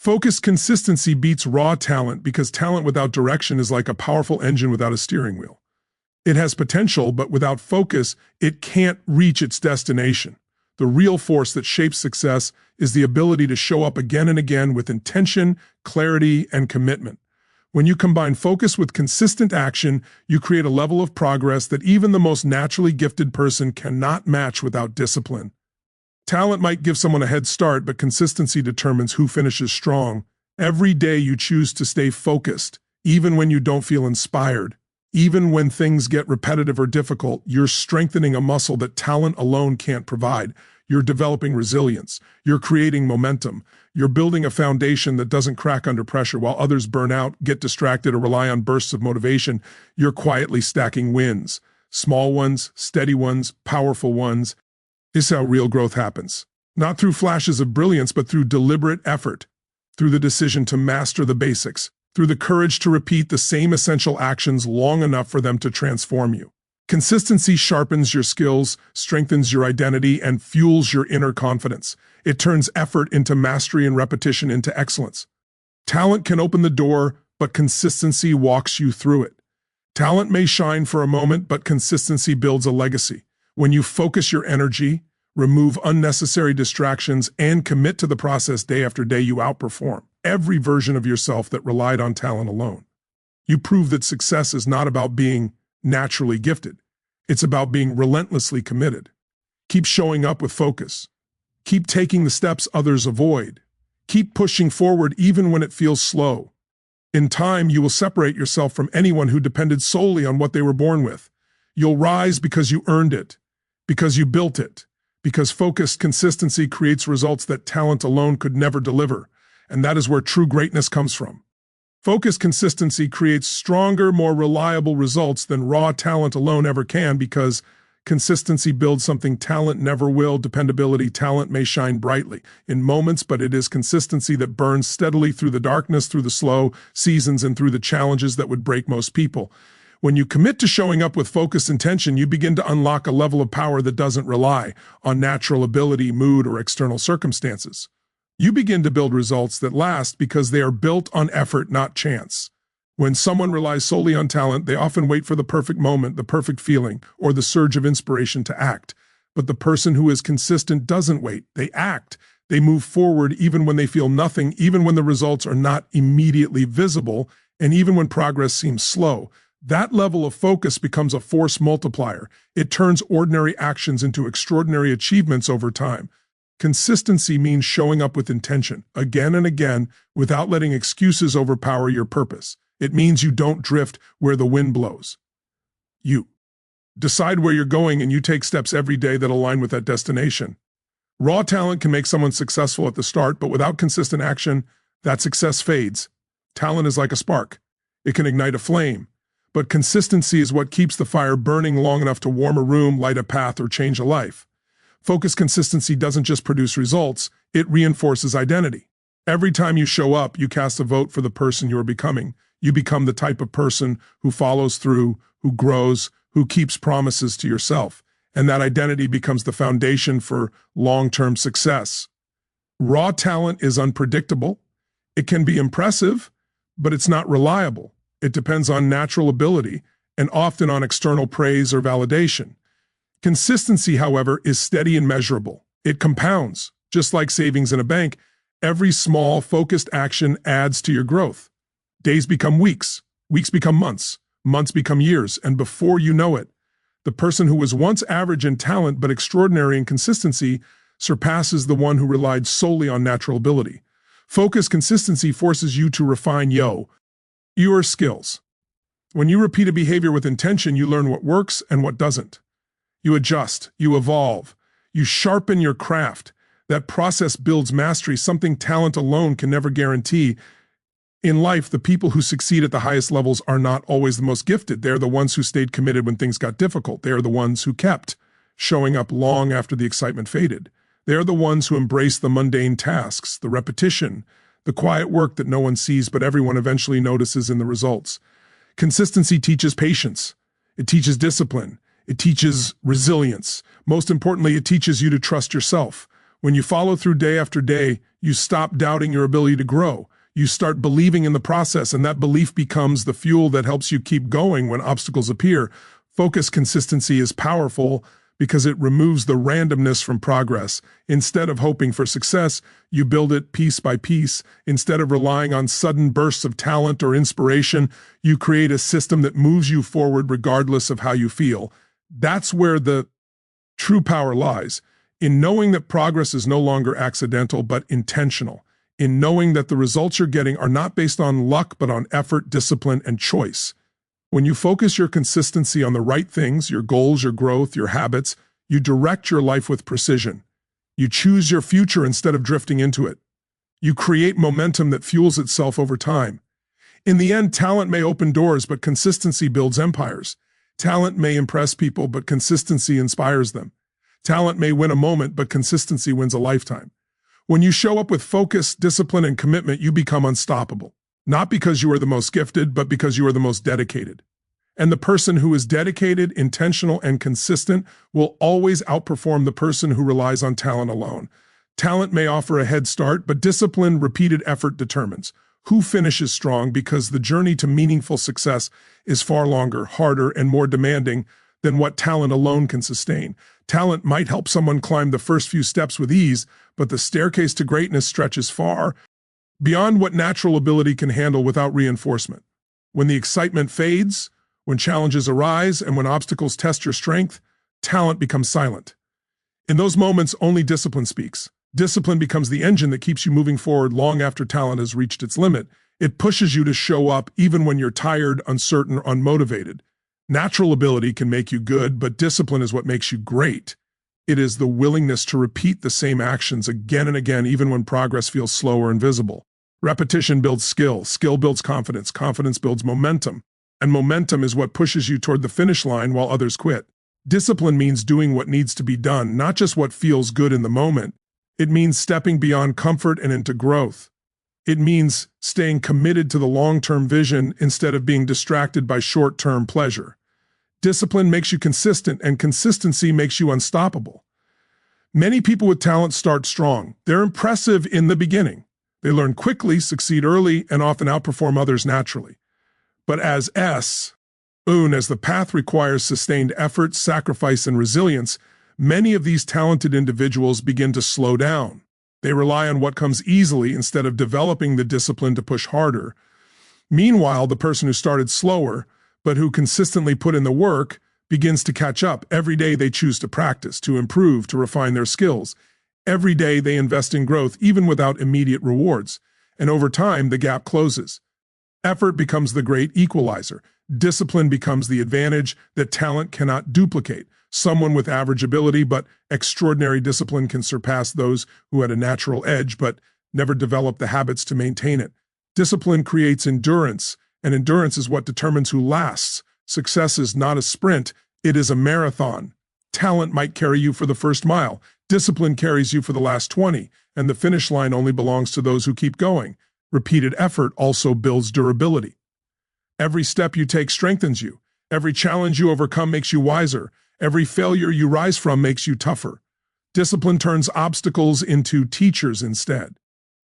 Focused consistency beats raw talent because talent without direction is like a powerful engine without a steering wheel. It has potential, but without focus, it can't reach its destination. The real force that shapes success is the ability to show up again and again with intention, clarity, and commitment. When you combine focus with consistent action, you create a level of progress that even the most naturally gifted person cannot match without discipline. Talent might give someone a head start, but consistency determines who finishes strong. Every day you choose to stay focused, even when you don't feel inspired. Even when things get repetitive or difficult, you're strengthening a muscle that talent alone can't provide. You're developing resilience. You're creating momentum. You're building a foundation that doesn't crack under pressure while others burn out, get distracted, or rely on bursts of motivation. You're quietly stacking wins. Small ones, steady ones, powerful ones. This is how real growth happens. Not through flashes of brilliance, but through deliberate effort, through the decision to master the basics, through the courage to repeat the same essential actions long enough for them to transform you. Consistency sharpens your skills, strengthens your identity, and fuels your inner confidence. It turns effort into mastery and repetition into excellence. Talent can open the door, but consistency walks you through it. Talent may shine for a moment, but consistency builds a legacy. When you focus your energy, remove unnecessary distractions, and commit to the process day after day, you outperform every version of yourself that relied on talent alone. You prove that success is not about being naturally gifted. It's about being relentlessly committed. Keep showing up with focus. Keep taking the steps others avoid. Keep pushing forward even when it feels slow. In time, you will separate yourself from anyone who depended solely on what they were born with. You'll rise because you earned it, because you built it, because focused consistency creates results that talent alone could never deliver. And that is where true greatness comes from. Focused consistency creates stronger, more reliable results than raw talent alone ever can, because consistency builds something talent never will. Dependability. Talent may shine brightly in moments, but it is consistency that burns steadily through the darkness, through the slow seasons, and through the challenges that would break most people. When you commit to showing up with focused intention, you begin to unlock a level of power that doesn't rely on natural ability, mood, or external circumstances. You begin to build results that last because they are built on effort, not chance. When someone relies solely on talent, they often wait for the perfect moment, the perfect feeling, or the surge of inspiration to act. But the person who is consistent doesn't wait. They act. They move forward even when they feel nothing, even when the results are not immediately visible, and even when progress seems slow. That level of focus becomes a force multiplier. It turns ordinary actions into extraordinary achievements over time. Consistency means showing up with intention, again and again, without letting excuses overpower your purpose. It means you don't drift where the wind blows. You decide where you're going, and you take steps every day that align with that destination. Raw talent can make someone successful at the start, but without consistent action, that success fades. Talent is like a spark. It can ignite a flame, but consistency is what keeps the fire burning long enough to warm a room, light a path, or change a life. Focused consistency doesn't just produce results, it reinforces identity. Every time you show up, you cast a vote for the person you are becoming. You become the type of person who follows through, who grows, who keeps promises to yourself. And that identity becomes the foundation for long-term success. Raw talent is unpredictable. It can be impressive, but it's not reliable. It depends on natural ability and often on external praise or validation. Consistency, however, is steady and measurable. It compounds. Just like savings in a bank, every small, focused action adds to your growth. Days become weeks, weeks become months, months become years, and before you know it, the person who was once average in talent but extraordinary in consistency surpasses the one who relied solely on natural ability. Focused consistency forces you to refine your skills. When you repeat a behavior with intention, you learn what works and what doesn't. You adjust, you evolve, you sharpen your craft. That process builds mastery, something talent alone can never guarantee. In life, the people who succeed at the highest levels are not always the most gifted. They're the ones who stayed committed when things got difficult. They are the ones who kept showing up long after the excitement faded. They are the ones who embrace the mundane tasks, the repetition, the quiet work that no one sees but everyone eventually notices in the results. Consistency teaches patience. It teaches discipline. It teaches resilience. Most importantly, it teaches you to trust yourself. When you follow through day after day, you stop doubting your ability to grow. You start believing in the process, and that belief becomes the fuel that helps you keep going when obstacles appear. Focus consistency is powerful because it removes the randomness from progress. Instead of hoping for success, you build it piece by piece. Instead of relying on sudden bursts of talent or inspiration, you create a system that moves you forward regardless of how you feel. That's where the true power lies, in knowing that progress is no longer accidental but intentional, in knowing that the results you're getting are not based on luck but on effort, discipline, and choice. When you focus your consistency on the right things, your goals, your growth, your habits, you direct your life with precision. You choose your future instead of drifting into it. You create momentum that fuels itself over time. In the end, talent may open doors, but consistency builds empires. Talent may impress people, but consistency inspires them. Talent may win a moment, but consistency wins a lifetime. When you show up with focus, discipline, and commitment, you become unstoppable. Not because you are the most gifted, but because you are the most dedicated. And the person who is dedicated, intentional, and consistent will always outperform the person who relies on talent alone. Talent may offer a head start, but discipline, repeated effort determines who finishes strong, because the journey to meaningful success is far longer, harder, and more demanding than what talent alone can sustain. Talent might help someone climb the first few steps with ease, but the staircase to greatness stretches far beyond what natural ability can handle without reinforcement. When the excitement fades, when challenges arise, and when obstacles test your strength, talent becomes silent. In those moments, only discipline speaks. Discipline becomes the engine that keeps you moving forward long after talent has reached its limit. It pushes you to show up even when you're tired, uncertain, or unmotivated. Natural ability can make you good, but discipline is what makes you great. It is the willingness to repeat the same actions again and again, even when progress feels slow or invisible. Repetition builds skill, skill builds confidence, confidence builds momentum, and momentum is what pushes you toward the finish line while others quit. Discipline means doing what needs to be done, not just what feels good in the moment. It means stepping beyond comfort and into growth. It means staying committed to the long-term vision instead of being distracted by short-term pleasure. Discipline makes you consistent, and consistency makes you unstoppable. Many people with talent start strong. They're impressive in the beginning. They learn quickly, succeed early, and often outperform others naturally. But as the path requires sustained effort, sacrifice, and resilience, many of these talented individuals begin to slow down. They rely on what comes easily instead of developing the discipline to push harder. Meanwhile, the person who started slower, but who consistently put in the work, begins to catch up. Every day they choose to practice, to improve, to refine their skills. Every day they invest in growth, even without immediate rewards. And over time, the gap closes. Effort becomes the great equalizer. Discipline becomes the advantage that talent cannot duplicate. Someone with average ability but extraordinary discipline can surpass those who had a natural edge but never developed the habits to maintain it. Discipline creates endurance, and endurance is what determines who lasts. Success is not a sprint, it is a marathon. Talent might carry you for the first mile. Discipline carries you for the last 20, and the finish line only belongs to those who keep going. Repeated effort also builds durability. Every step you take strengthens you. Every challenge you overcome makes you wiser. Every failure you rise from makes you tougher. Discipline turns obstacles into teachers instead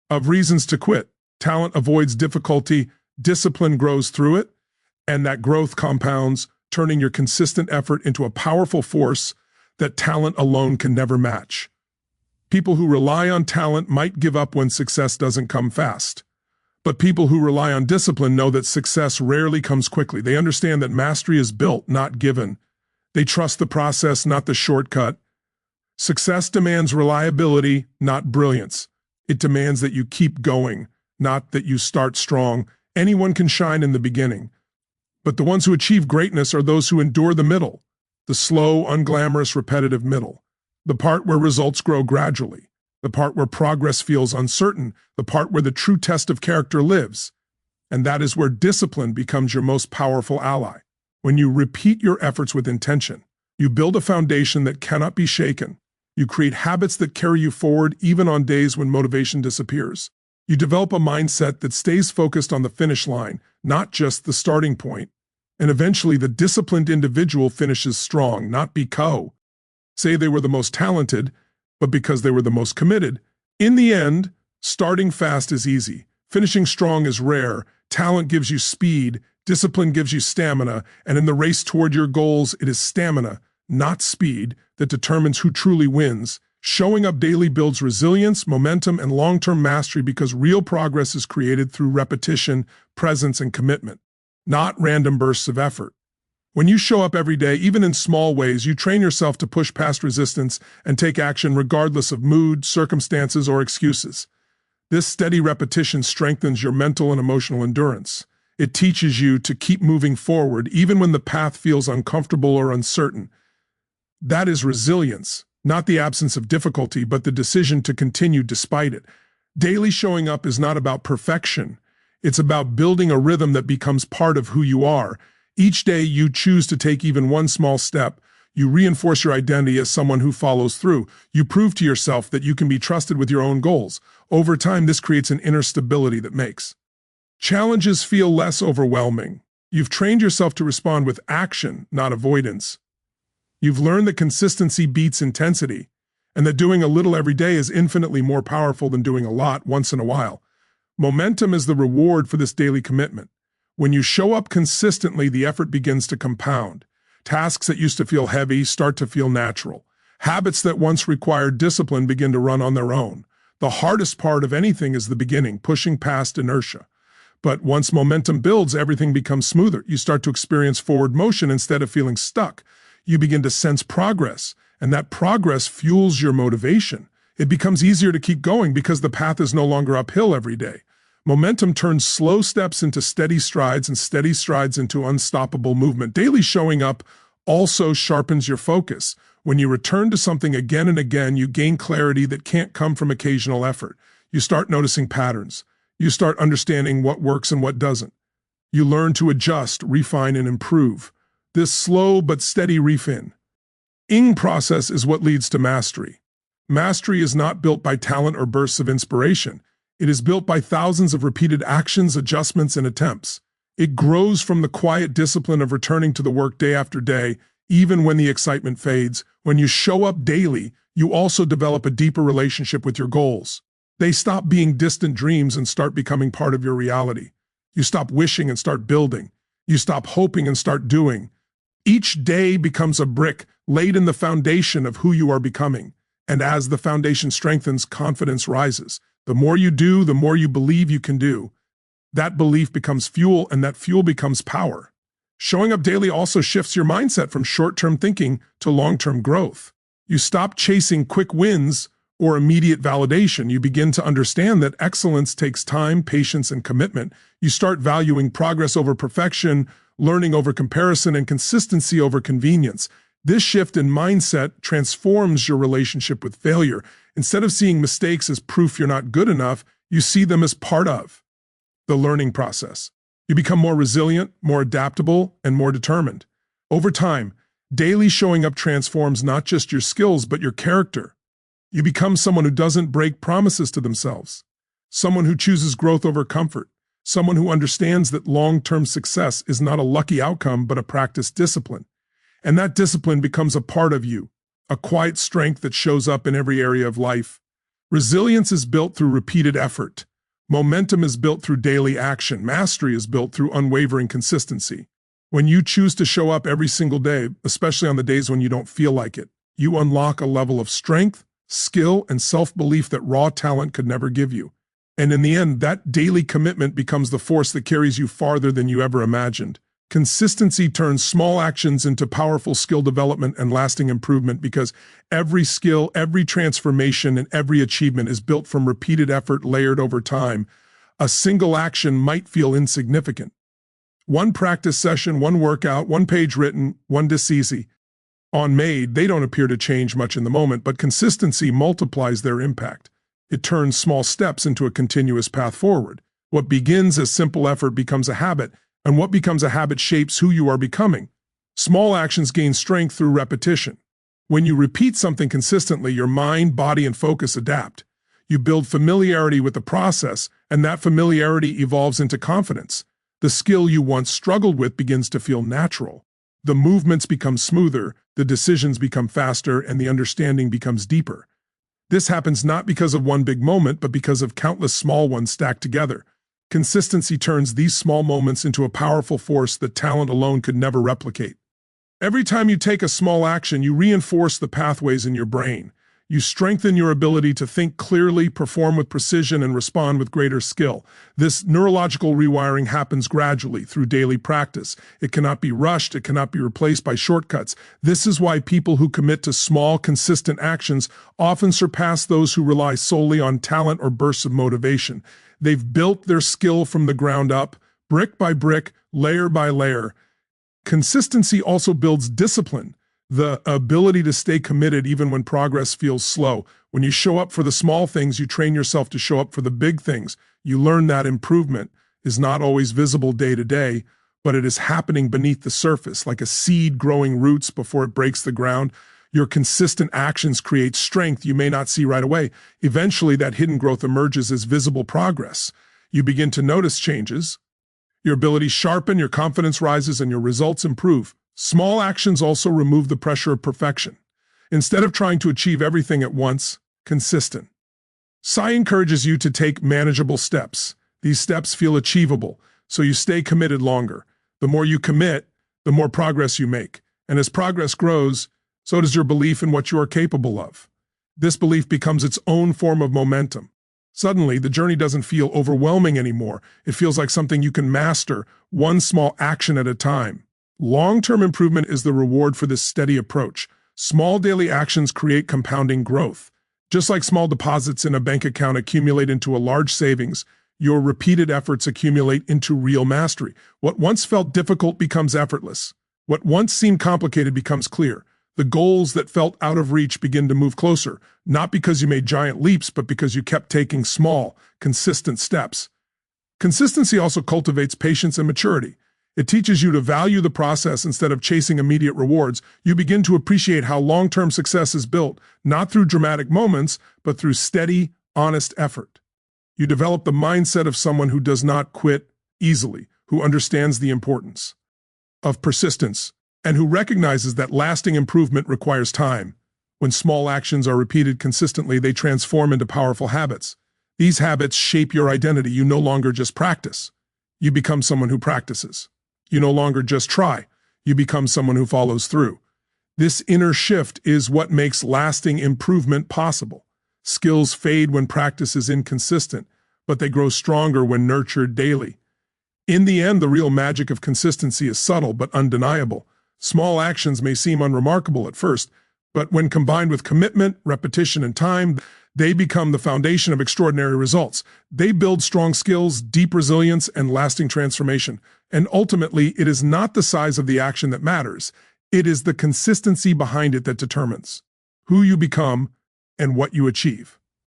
of reasons to quit. Talent avoids difficulty, discipline grows through it, and that growth compounds, turning your consistent effort into a powerful force that talent alone can never match. People who rely on talent might give up when success doesn't come fast. But people who rely on discipline know that success rarely comes quickly. They understand that mastery is built, not given. They trust the process, not the shortcut. Success demands reliability, not brilliance. It demands that you keep going, not that you start strong. Anyone can shine in the beginning. But the ones who achieve greatness are those who endure the middle, the slow, unglamorous, repetitive middle, the part where results grow gradually, the part where progress feels uncertain, the part where the true test of character lives. And that is where discipline becomes your most powerful ally. When you repeat your efforts with intention, you build a foundation that cannot be shaken. You create habits that carry you forward even on days when motivation disappears. You develop a mindset that stays focused on the finish line, not just the starting point. And eventually the disciplined individual finishes strong, not because they were the most talented, but because they were the most committed. In the end, starting fast is easy. Finishing strong is rare. Talent gives you speed. Discipline gives you stamina. And in the race toward your goals, it is stamina, not speed, that determines who truly wins. Showing up daily builds resilience, momentum, and long-term mastery because real progress is created through repetition, presence, and commitment, not random bursts of effort. When you show up every day, even in small ways, you train yourself to push past resistance and take action regardless of mood, circumstances, or excuses. This steady repetition strengthens your mental and emotional endurance. It teaches you to keep moving forward even when the path feels uncomfortable or uncertain. That is resilience, not the absence of difficulty, but the decision to continue despite it. Daily showing up is not about perfection. It's about building a rhythm that becomes part of who you are. Each day you choose to take even one small step. You reinforce your identity as someone who follows through. You prove to yourself that you can be trusted with your own goals. Over time, this creates an inner stability that makes challenges feel less overwhelming. You've trained yourself to respond with action, not avoidance. You've learned that consistency beats intensity, and that doing a little every day is infinitely more powerful than doing a lot once in a while. Momentum is the reward for this daily commitment. When you show up consistently, the effort begins to compound. Tasks that used to feel heavy start to feel natural. Habits that once required discipline begin to run on their own. The hardest part of anything is the beginning, pushing past inertia. But once momentum builds, everything becomes smoother. You start to experience forward motion instead of feeling stuck. You begin to sense progress, and that progress fuels your motivation. It becomes easier to keep going because the path is no longer uphill every day. Momentum turns slow steps into steady strides and steady strides into unstoppable movement. Daily showing up also sharpens your focus. When you return to something again and again, you gain clarity that can't come from occasional effort. You start noticing patterns. You start understanding what works and what doesn't. You learn to adjust, refine, and improve. This slow but steady refining process is what leads to mastery. Mastery is not built by talent or bursts of inspiration. It is built by thousands of repeated actions, adjustments, and attempts. It grows from the quiet discipline of returning to the work day after day, even when the excitement fades. When you show up daily, you also develop a deeper relationship with your goals. They stop being distant dreams and start becoming part of your reality. You stop wishing and start building. You stop hoping and start doing. Each day becomes a brick laid in the foundation of who you are becoming. And as the foundation strengthens, confidence rises. The more you do, the more you believe you can do. That belief becomes fuel, and that fuel becomes power. Showing up daily also shifts your mindset from short-term thinking to long-term growth. You stop chasing quick wins or immediate validation. You begin to understand that excellence takes time, patience, and commitment. You start valuing progress over perfection, learning over comparison, and consistency over convenience. This shift in mindset transforms your relationship with failure. Instead of seeing mistakes as proof you're not good enough, you see them as part of the learning process. You become more resilient, more adaptable, and more determined. Over time, daily showing up transforms not just your skills, but your character. You become someone who doesn't break promises to themselves, someone who chooses growth over comfort, someone who understands that long-term success is not a lucky outcome, but a practiced discipline. And that discipline becomes a part of you, a quiet strength that shows up in every area of life. Resilience is built through repeated effort. Momentum is built through daily action. Mastery is built through unwavering consistency. When you choose to show up every single day, especially on the days when you don't feel like it, you unlock a level of strength, skill, and self-belief that raw talent could never give you. And in the end, that daily commitment becomes the force that carries you farther than you ever imagined. Consistency turns small actions into powerful skill development and lasting improvement because every skill, every transformation, and every achievement is built from repeated effort layered over time. A single action might feel insignificant. One practice session, one workout, one page written, one decision on made, they don't appear to change much in the moment, but consistency multiplies their impact. It turns small steps into a continuous path forward. What begins as simple effort becomes a habit, and what becomes a habit shapes who you are becoming. Small actions gain strength through repetition. When you repeat something consistently, your mind, body, and focus adapt. You build familiarity with the process, and that familiarity evolves into confidence. The skill you once struggled with begins to feel natural. The movements become smoother, the decisions become faster, and the understanding becomes deeper. This happens not because of one big moment, but because of countless small ones stacked together. Consistency turns these small moments into a powerful force that talent alone could never replicate. Every time you take a small action, you reinforce the pathways in your brain. You strengthen your ability to think clearly, perform with precision, and respond with greater skill. This neurological rewiring happens gradually through daily practice. It cannot be rushed. It cannot be replaced by shortcuts. This is why people who commit to small, consistent actions often surpass those who rely solely on talent or bursts of motivation. They've built their skill from the ground up, brick by brick, layer by layer. Consistency also builds discipline, the ability to stay committed even when progress feels slow. When you show up for the small things, you train yourself to show up for the big things. You learn that improvement is not always visible day to day, but it is happening beneath the surface, like a seed growing roots before it breaks the ground. Your consistent actions create strength you may not see right away. Eventually, that hidden growth emerges as visible progress. You begin to notice changes. Your abilities sharpen, your confidence rises, and your results improve. Small actions also remove the pressure of perfection. Instead of trying to achieve everything at once, consistent. Sai encourages you to take manageable steps. These steps feel achievable, so you stay committed longer. The more you commit, the more progress you make. And as progress grows, so does your belief in what you are capable of. This belief becomes its own form of momentum. Suddenly, the journey doesn't feel overwhelming anymore. It feels like something you can master, one small action at a time. Long-term improvement is the reward for this steady approach. Small daily actions create compounding growth. Just like small deposits in a bank account accumulate into a large savings, your repeated efforts accumulate into real mastery. What once felt difficult becomes effortless. What once seemed complicated becomes clear. The goals that felt out of reach begin to move closer, not because you made giant leaps, but because you kept taking small, consistent steps. Consistency also cultivates patience and maturity. It teaches you to value the process instead of chasing immediate rewards. You begin to appreciate how long-term success is built, not through dramatic moments, but through steady, honest effort. You develop the mindset of someone who does not quit easily, who understands the importance of persistence, and who recognizes that lasting improvement requires time. When small actions are repeated consistently, they transform into powerful habits. These habits shape your identity. You no longer just practice. You become someone who practices. You no longer just try. You become someone who follows through. This inner shift is what makes lasting improvement possible. Skills fade when practice is inconsistent, but they grow stronger when nurtured daily. In the end, the real magic of consistency is subtle but undeniable. Small actions may seem unremarkable at first, but when combined with commitment, repetition, and time, they become the foundation of extraordinary results. They build strong skills, deep resilience, and lasting transformation. And ultimately, it is not the size of the action that matters. It is the consistency behind it that determines who you become and what you achieve.